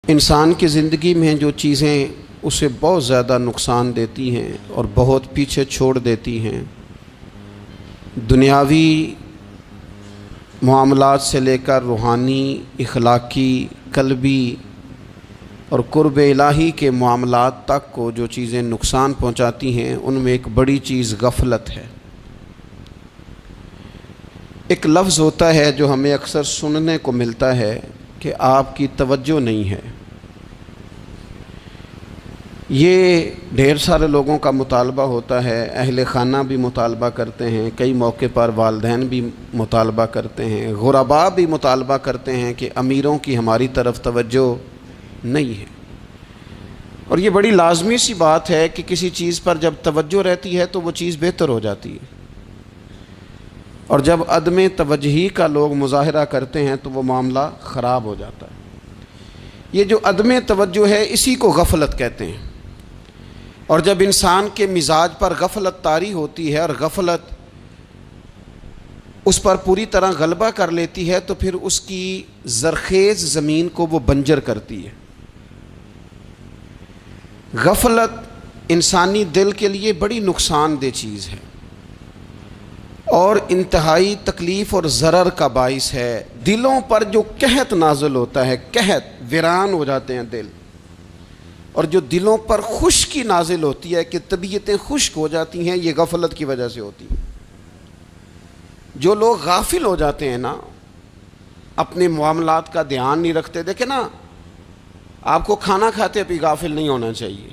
انسان کی زندگی میں جو چیزیں اسے بہت زیادہ نقصان دیتی ہیں اور بہت پیچھے چھوڑ دیتی ہیں، دنیاوی معاملات سے لے کر روحانی، اخلاقی، قلبی اور قرب الہی کے معاملات تک کو جو چیزیں نقصان پہنچاتی ہیں، ان میں ایک بڑی چیز غفلت ہے۔ ایک لفظ ہوتا ہے جو ہمیں اکثر سننے کو ملتا ہے کہ آپ کی توجہ نہیں ہے۔ یہ ڈھیر سارے لوگوں کا مطالبہ ہوتا ہے، اہل خانہ بھی مطالبہ کرتے ہیں، کئی موقع پر والدین بھی مطالبہ کرتے ہیں، غرباء بھی مطالبہ کرتے ہیں کہ امیروں کی ہماری طرف توجہ نہیں ہے۔ اور یہ بڑی لازمی سی بات ہے کہ کسی چیز پر جب توجہ رہتی ہے تو وہ چیز بہتر ہو جاتی ہے، اور جب عدم توجہی کا لوگ مظاہرہ کرتے ہیں تو وہ معاملہ خراب ہو جاتا ہے۔ یہ جو عدم توجہ ہے اسی کو غفلت کہتے ہیں، اور جب انسان کے مزاج پر غفلت طاری ہوتی ہے اور غفلت اس پر پوری طرح غلبہ کر لیتی ہے تو پھر اس کی زرخیز زمین کو وہ بنجر کرتی ہے۔ غفلت انسانی دل کے لیے بڑی نقصان دہ چیز ہے اور انتہائی تکلیف اور ضرر کا باعث ہے۔ دلوں پر جو قحط نازل ہوتا ہے، قحط، ویران ہو جاتے ہیں دل، اور جو دلوں پر خشکی نازل ہوتی ہے کہ طبیعتیں خشک ہو جاتی ہیں، یہ غفلت کی وجہ سے ہوتی ہے۔ جو لوگ غافل ہو جاتے ہیں نا، اپنے معاملات کا دھیان نہیں رکھتے، دیکھیں نا، آپ کو کھانا کھاتے بھی غافل نہیں ہونا چاہیے۔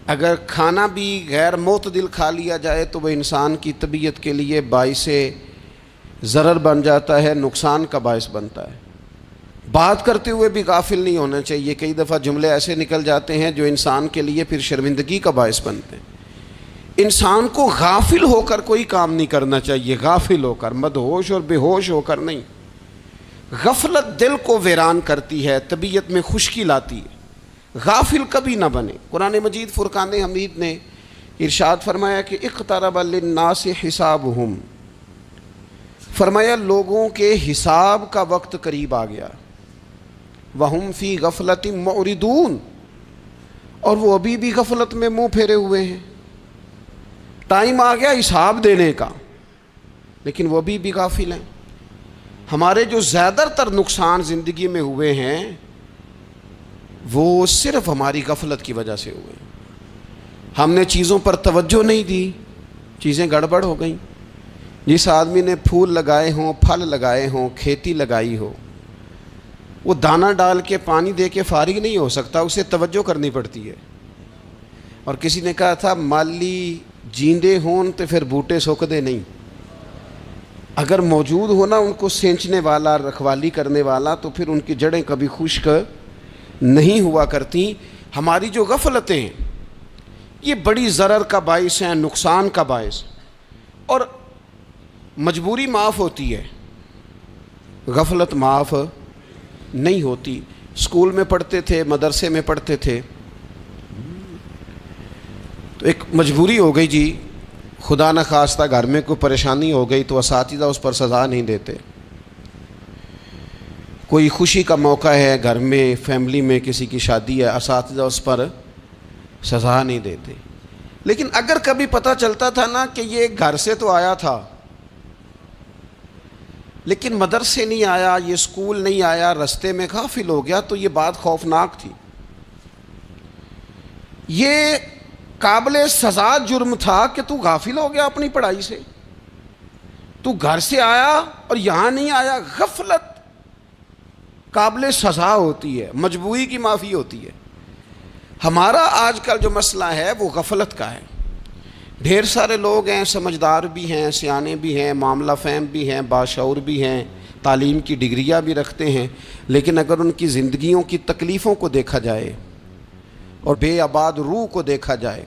اگر کھانا بھی غیر معتدل کھا لیا جائے تو وہ انسان کی طبیعت کے لیے باعث ضرر بن جاتا ہے، نقصان کا باعث بنتا ہے۔ بات کرتے ہوئے بھی غافل نہیں ہونا چاہیے، کئی دفعہ جملے ایسے نکل جاتے ہیں جو انسان کے لیے پھر شرمندگی کا باعث بنتے ہیں۔ انسان کو غافل ہو کر کوئی کام نہیں کرنا چاہیے، غافل ہو کر، مدہوش اور بے ہوش ہو کر نہیں۔ غفلت دل کو ویران کرتی ہے، طبیعت میں خشکی لاتی ہے۔ غافل کبھی نہ بنے۔ قرآن مجید فرقان حمید نے ارشاد فرمایا کہ اقترب للناس حسابہم، فرمایا لوگوں کے حساب کا وقت قریب آ گیا، وہم فی غفلۃ معرضون، اور وہ ابھی بھی غفلت میں منہ پھیرے ہوئے ہیں۔ ٹائم آ گیا حساب دینے کا، لیکن وہ ابھی بھی غافل ہیں۔ ہمارے جو زیادہ تر نقصان زندگی میں ہوئے ہیں وہ صرف ہماری غفلت کی وجہ سے ہوئے۔ ہم نے چیزوں پر توجہ نہیں دی، چیزیں گڑبڑ ہو گئیں۔ جس آدمی نے پھول لگائے ہوں، پھل لگائے ہوں، کھیتی لگائی ہو، وہ دانہ ڈال کے پانی دے کے فارغ نہیں ہو سکتا، اسے توجہ کرنی پڑتی ہے۔ اور کسی نے کہا تھا مالی جیندے ہون تو پھر بوٹے سکدے نہیں، اگر موجود ہونا ان کو سینچنے والا، رکھوالی کرنے والا، تو پھر ان کی جڑیں کبھی خشک نہیں ہوا کرتی۔ ہماری جو غفلتیں ہیں یہ بڑی ضرر کا باعث ہیں، نقصان کا باعث، اور مجبوری معاف ہوتی ہے، غفلت معاف نہیں ہوتی۔ اسکول میں پڑھتے تھے، مدرسے میں پڑھتے تھے، تو ایک مجبوری ہو گئی جی، خدا نخواستہ گھر میں کوئی پریشانی ہو گئی تو اساتذہ اس پر سزا نہیں دیتے۔ کوئی خوشی کا موقع ہے گھر میں، فیملی میں کسی کی شادی ہے، اساتذہ اس پر سزا نہیں دیتے۔ لیکن اگر کبھی پتہ چلتا تھا نا کہ یہ گھر سے تو آیا تھا لیکن مدرسے نہیں آیا، یہ اسکول نہیں آیا، رستے میں غافل ہو گیا، تو یہ بات خوفناک تھی۔ یہ قابل سزا جرم تھا کہ تو غافل ہو گیا اپنی پڑھائی سے، تو گھر سے آیا اور یہاں نہیں آیا۔ غفلت قابل سزا ہوتی ہے، مجبوری کی معافی ہوتی ہے۔ ہمارا آج کل جو مسئلہ ہے وہ غفلت کا ہے۔ ڈھیر سارے لوگ ہیں، سمجھدار بھی ہیں، سیانے بھی ہیں، معاملہ فہم بھی ہیں، باشعور بھی ہیں، تعلیم کی ڈگریاں بھی رکھتے ہیں، لیکن اگر ان کی زندگیوں کی تکلیفوں کو دیکھا جائے اور بے آباد روح کو دیکھا جائے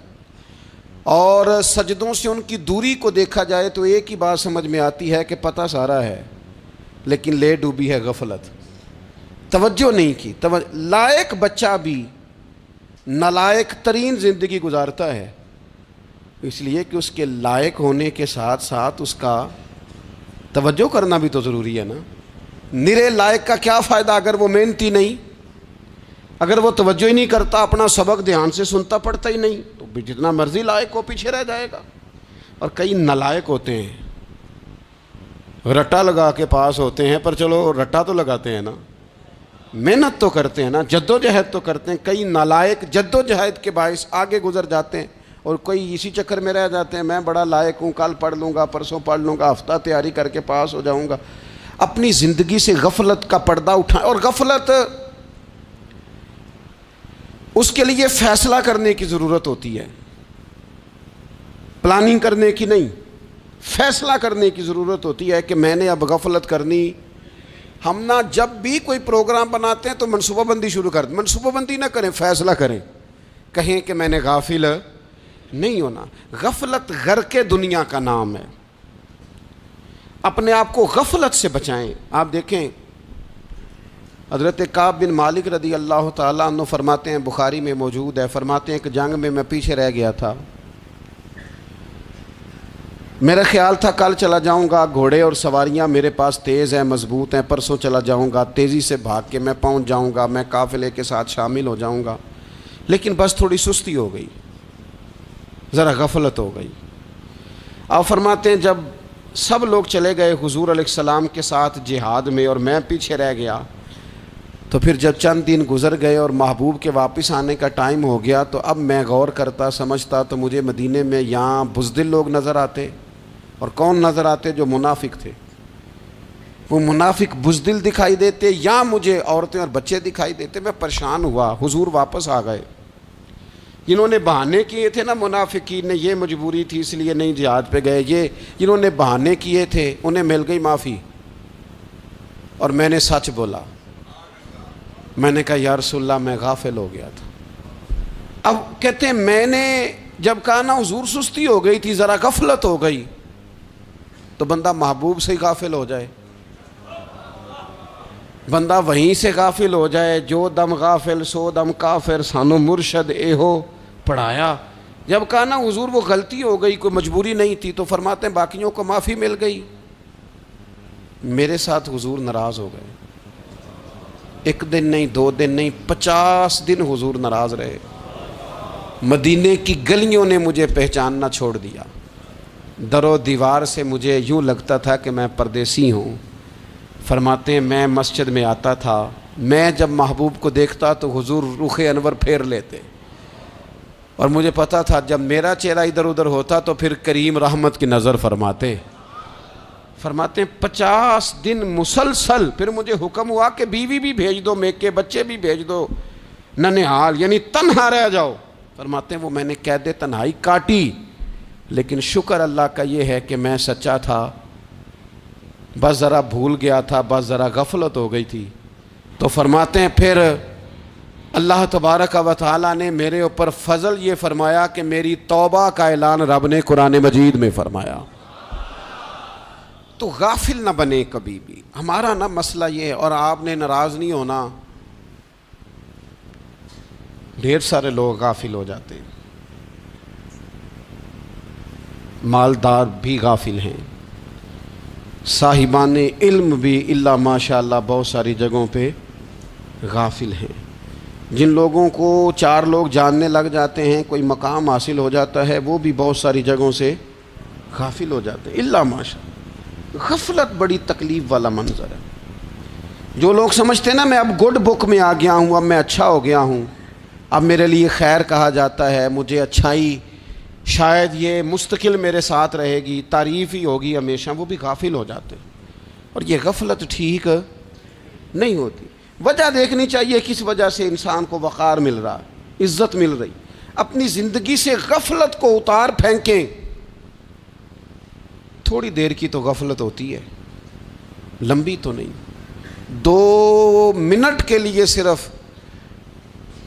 اور سجدوں سے ان کی دوری کو دیکھا جائے تو ایک ہی بات سمجھ میں آتی ہے کہ پتہ سارا ہے لیکن لے ڈوبی ہے غفلت، توجہ نہیں کی۔ لائق بچہ بھی نالائق ترین زندگی گزارتا ہے، اس لیے کہ اس کے لائق ہونے کے ساتھ ساتھ اس کا توجہ کرنا بھی تو ضروری ہے نا۔ نرے لائق کا کیا فائدہ اگر وہ محنتی نہیں، اگر وہ توجہ ہی نہیں کرتا، اپنا سبق دھیان سے سنتا پڑھتا ہی نہیں، تو بھی جتنا مرضی لائق ہو پیچھے رہ جائے گا۔ اور کئی نالائق ہوتے ہیں، رٹا لگا کے پاس ہوتے ہیں، پر چلو رٹا تو لگاتے ہیں نا، محنت تو کرتے ہیں نا، جد و جہد تو کرتے ہیں۔ کئی نالائق جد و جہد کے باعث آگے گزر جاتے ہیں، اور کوئی اسی چکر میں رہ جاتے ہیں، میں بڑا لائق ہوں، کل پڑھ لوں گا، پرسوں پڑھ لوں گا، ہفتہ تیاری کر کے پاس ہو جاؤں گا۔ اپنی زندگی سے غفلت کا پردہ اٹھائیں، اور غفلت اس کے لیے فیصلہ کرنے کی ضرورت ہوتی ہے، پلاننگ کرنے کی نہیں، فیصلہ کرنے کی ضرورت ہوتی ہے کہ میں نے اب غفلت کرنی۔ ہم نہ جب بھی کوئی پروگرام بناتے ہیں تو منصوبہ بندی شروع کر دیں، منصوبہ بندی نہ کریں، فیصلہ کریں، کہیں کہ میں نے غافل نہیں ہونا۔ غفلت غرق دنیا کا نام ہے، اپنے آپ کو غفلت سے بچائیں۔ آپ دیکھیں حضرت کعب بن مالک رضی اللہ تعالیٰ عنہ فرماتے ہیں، بخاری میں موجود ہے، فرماتے ہیں کہ جنگ میں پیچھے رہ گیا تھا، میرا خیال تھا کل چلا جاؤں گا، گھوڑے اور سواریاں میرے پاس تیز ہیں، مضبوط ہیں، پرسوں چلا جاؤں گا، تیزی سے بھاگ کے میں پہنچ جاؤں گا، میں قافلے کے ساتھ شامل ہو جاؤں گا، لیکن بس تھوڑی سستی ہو گئی، ذرا غفلت ہو گئی۔ آپ فرماتے ہیں جب سب لوگ چلے گئے حضور علیہ السلام کے ساتھ جہاد میں اور میں پیچھے رہ گیا، تو پھر جب چند دن گزر گئے اور محبوب کے واپس آنے کا ٹائم ہو گیا، تو اب میں غور کرتا سمجھتا تو مجھے مدینے میں یہاں بزدل لوگ نظر آتے، اور کون نظر آتے؟ جو منافق تھے، وہ منافق بزدل دکھائی دیتے، یا مجھے عورتیں اور بچے دکھائی دیتے۔ میں پریشان ہوا، حضور واپس آ گئے۔ جنہوں نے بہانے کیے تھے نا منافقین نے، یہ مجبوری تھی اس لیے نہیں جہاد پہ گئے، یہ جنہوں نے بہانے کیے تھے انہیں مل گئی معافی، اور میں نے سچ بولا، میں نے کہا یا رسول اللہ میں غافل ہو گیا تھا۔ اب کہتے ہیں میں نے جب کہا نا حضور سستی ہو گئی تھی، ذرا غفلت ہو گئی، تو بندہ محبوب سے ہی غافل ہو جائے، بندہ وہیں سے غافل ہو جائے۔ جو دم غافل سو دم کافر، سانو مرشد اے ہو پڑھایا۔ جب کہا نا حضور وہ غلطی ہو گئی، کوئی مجبوری نہیں تھی، تو فرماتے ہیں باقیوں کو معافی مل گئی، میرے ساتھ حضور ناراض ہو گئے۔ ایک دن نہیں، 2 دن نہیں، 50 دن حضور ناراض رہے۔ مدینے کی گلیوں نے مجھے پہچاننا چھوڑ دیا، در و دیوار سے مجھے یوں لگتا تھا کہ میں پردیسی ہوں۔ فرماتے ہیں میں مسجد میں آتا تھا، میں جب محبوب کو دیکھتا تو حضور رخ انور پھیر لیتے، اور مجھے پتا تھا جب میرا چہرہ ادھر ادھر ہوتا تو پھر کریم رحمت کی نظر فرماتے۔ فرماتے ہیں 50 دن مسلسل، پھر مجھے حکم ہوا کہ بیوی بھی بھیج دو، میکے بچے بھی بھیج دو، ننھال یعنی تنہا رہ جاؤ۔ فرماتے ہیں وہ میں نے قید تنہائی کاٹی، لیکن شکر اللہ کا یہ ہے کہ میں سچا تھا، بس ذرا بھول گیا تھا، بس ذرا غفلت ہو گئی تھی۔ تو فرماتے ہیں پھر اللہ تبارک و تعالیٰ نے میرے اوپر فضل یہ فرمایا کہ میری توبہ کا اعلان رب نے قرآن مجید میں فرمایا۔ تو غافل نہ بنے کبھی بھی۔ ہمارا نا مسئلہ یہ ہے، اور آپ نے ناراض نہیں ہونا، ڈھیر سارے لوگ غافل ہو جاتے ہیں، مالدار بھی غافل ہیں، صاحبان علم بھی الا ماشاء اللہ بہت ساری جگہوں پہ غافل ہیں۔ جن لوگوں کو 4 لوگ جاننے لگ جاتے ہیں، کوئی مقام حاصل ہو جاتا ہے، وہ بھی بہت ساری جگہوں سے غافل ہو جاتے ہیں الا ماشاء اللہ۔ غفلت بڑی تکلیف والا منظر ہے۔ جو لوگ سمجھتے ہیں نا میں اب گڈ بک میں آ گیا ہوں، اب میں اچھا ہو گیا ہوں، اب میرے لیے خیر کہا جاتا ہے، مجھے اچھائی شاید یہ مستقل میرے ساتھ رہے گی، تعریف ہی ہوگی ہمیشہ، وہ بھی غافل ہو جاتے ہیں۔ اور یہ غفلت ٹھیک نہیں ہوتی۔ وجہ دیکھنی چاہیے کس وجہ سے انسان کو وقار مل رہا، عزت مل رہی۔ اپنی زندگی سے غفلت کو اتار پھینکیں۔ تھوڑی دیر کی تو غفلت ہوتی ہے، لمبی تو نہیں۔ 2 منٹ کے لیے صرف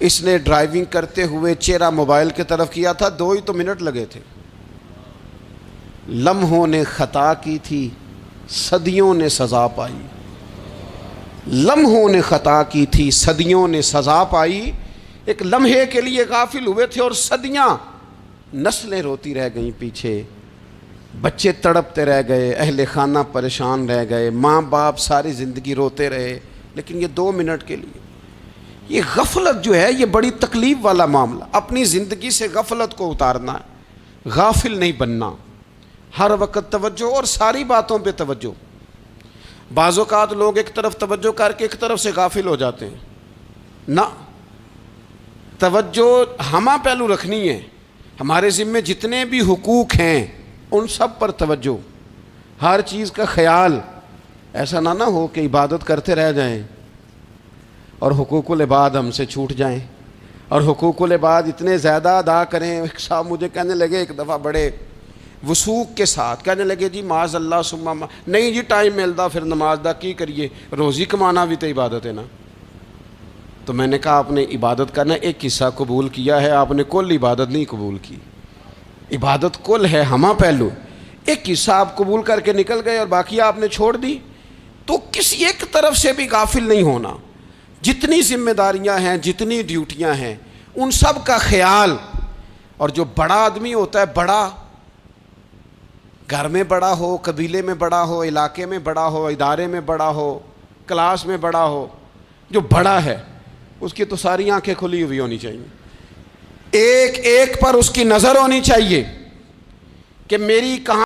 اس نے ڈرائیونگ کرتے ہوئے چہرہ موبائل کی طرف کیا تھا، 2 ہی تو منٹ لگے تھے۔ لمحوں نے خطا کی تھی، صدیوں نے سزا پائی۔ لمحوں نے خطا کی تھی، صدیوں نے سزا پائی۔ ایک لمحے کے لیے غافل ہوئے تھے اور صدیاں، نسلیں روتی رہ گئیں پیچھے۔ بچے تڑپتے رہ گئے، اہل خانہ پریشان رہ گئے، ماں باپ ساری زندگی روتے رہے، لیکن یہ 2 منٹ کے لیے یہ غفلت جو ہے یہ بڑی تکلیف والا معاملہ. اپنی زندگی سے غفلت کو اتارنا ہے، غافل نہیں بننا، ہر وقت توجہ اور ساری باتوں پہ توجہ. بعض اوقات لوگ ایک طرف توجہ کر کے ایک طرف سے غافل ہو جاتے ہیں. نہ، توجہ ہمہ پہلو رکھنی ہے. ہمارے ذمے جتنے بھی حقوق ہیں ان سب پر توجہ، ہر چیز کا خیال. ایسا نہ ہو کہ عبادت کرتے رہ جائیں اور حقوق العباد ہم سے چھوٹ جائیں، اور حقوق العباد اتنے زیادہ ادا کریں. ایک صاحب مجھے کہنے لگے ایک دفعہ بڑے وثوق کے ساتھ کہنے لگے جی معاذ اللہ ثم نہیں جی ٹائم ملتا پھر نماز دا کی کریے، روزی کمانا بھی تو عبادت ہے نا. تو میں نے کہا آپ نے عبادت کرنا ایک حصہ قبول کیا ہے، آپ نے کل عبادت نہیں قبول کی. عبادت کل ہے، ہمہ پہلو. ایک حصہ آپ قبول کر کے نکل گئے اور باقی آپ نے چھوڑ دی. تو کسی ایک طرف سے بھی غافل نہیں ہونا. جتنی ذمہ داریاں ہیں، جتنی ڈیوٹیاں ہیں، ان سب کا خیال. اور جو بڑا آدمی ہوتا ہے، بڑا گھر میں بڑا ہو، قبیلے میں بڑا ہو، علاقے میں بڑا ہو، ادارے میں بڑا ہو، کلاس میں بڑا ہو، جو بڑا ہے اس کی تو ساری آنکھیں کھلی ہوئی ہونی چاہیے. ایک ایک پر اس کی نظر ہونی چاہیے کہ میری کہاں